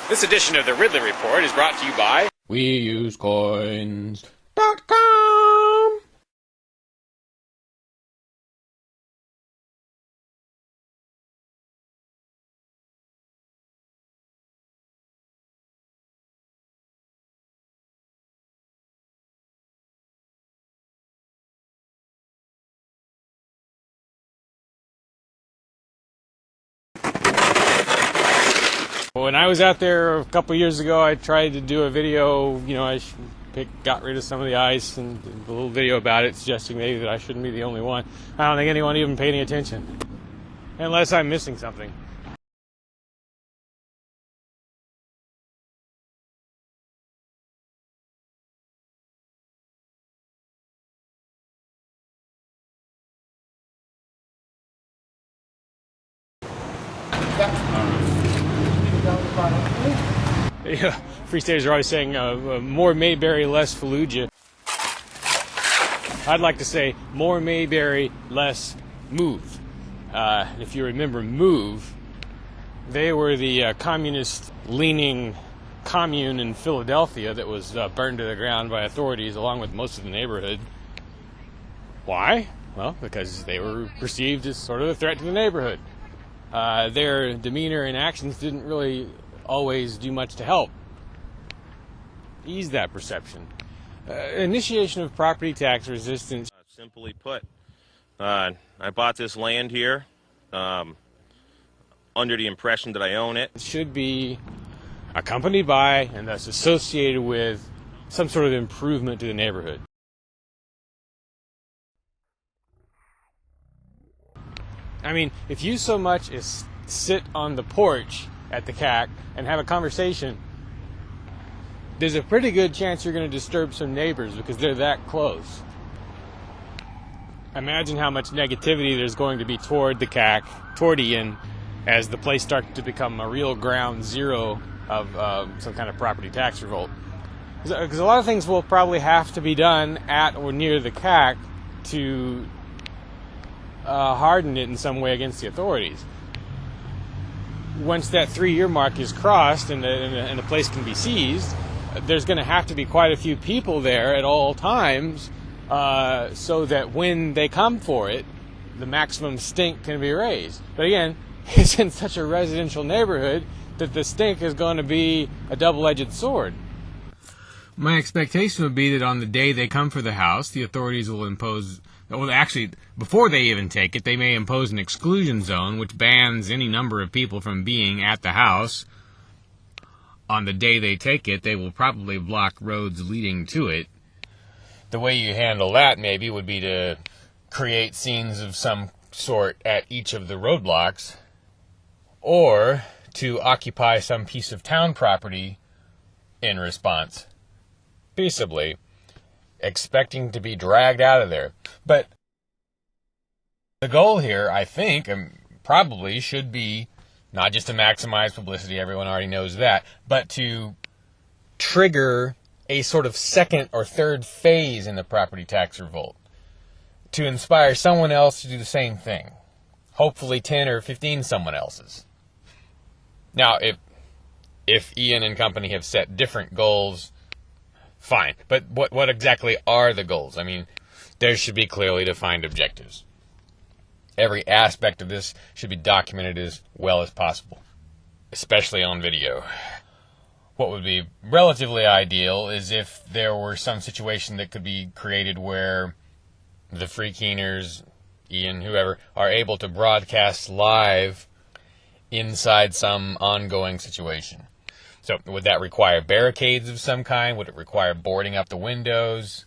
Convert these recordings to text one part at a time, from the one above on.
This edition of the Ridley Report is brought to you by WeUseCoins.com. When I was out there a couple years ago, I tried to do a video, I got rid of some of the ice and did a little video about it, suggesting maybe that I shouldn't be the only one. I don't think anyone even paid any attention, unless I'm missing something. Yeah, Free Staters are always saying more Mayberry, less Fallujah. I'd like to say more Mayberry, less Move. If you remember Move, they were the communist-leaning commune in Philadelphia that was burned to the ground by authorities along with most of the neighborhood. Why? Well, because they were perceived as sort of a threat to the neighborhood. Their demeanor and actions didn't really always do much to help ease that perception. Initiation of property tax resistance. Simply put, I bought this land here under the impression that I own it. It should be accompanied by and thus associated with some sort of improvement to the neighborhood. I mean, if you so much as sit on the porch at the CAC and have a conversation, there's a pretty good chance you're going to disturb some neighbors because they're that close. Imagine how much negativity there's going to be toward the CAC, toward Ian, as the place starts to become a real ground zero of some kind of property tax revolt. Because a lot of things will probably have to be done at or near the CAC to harden it in some way against the authorities. Once that 3-year mark is crossed and the place can be seized, there's going to have to be quite a few people there at all times so that when they come for it, the maximum stink can be raised. But again, it's in such a residential neighborhood that the stink is going to be a double-edged sword. My expectation would be that on the day they come for the house, the authorities will impose... Well, actually, before they even take it, they may impose an exclusion zone, which bans any number of people from being at the house. On the day they take it, they will probably block roads leading to it. The way you handle that, maybe, would be to create scenes of some sort at each of the roadblocks, or to occupy some piece of town property in response, peaceably, expecting to be dragged out of there. But the goal here, I think, probably should be not just to maximize publicity, everyone already knows that, but to trigger a sort of second or third phase in the property tax revolt, to inspire someone else to do the same thing, hopefully 10 or 15 someone else's. Now, if Ian and company have set different goals, fine. But what exactly are the goals? I mean, there should be clearly defined objectives. Every aspect of this should be documented as well as possible, especially on video. What would be relatively ideal is if there were some situation that could be created where the free keeners, Ian, whoever, are able to broadcast live inside some ongoing situation. So would that require barricades of some kind? Would it require boarding up the windows?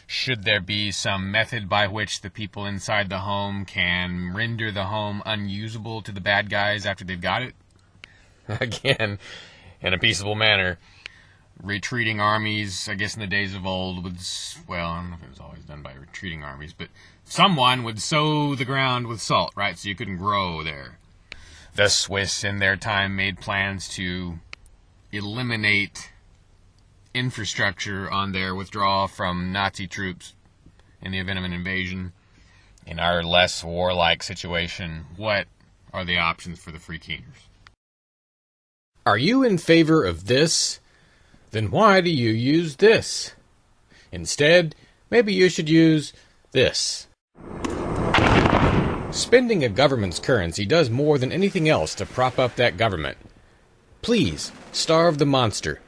Should there be some method by which the people inside the home can render the home unusable to the bad guys after they've got it? Again, in a peaceable manner. Retreating armies, I guess in the days of old, would, well, I don't know if it was always done by retreating armies, but someone would sow the ground with salt, right, so you couldn't grow there. The Swiss, in their time, made plans to eliminate infrastructure on their withdrawal from Nazi troops in the event of an invasion. In our less warlike situation, what are the options for the free keeners? Are you in favor of this? Then why do you use this? Instead, maybe you should use this. Spending a government's currency does more than anything else to prop up that government. Please, starve the monster.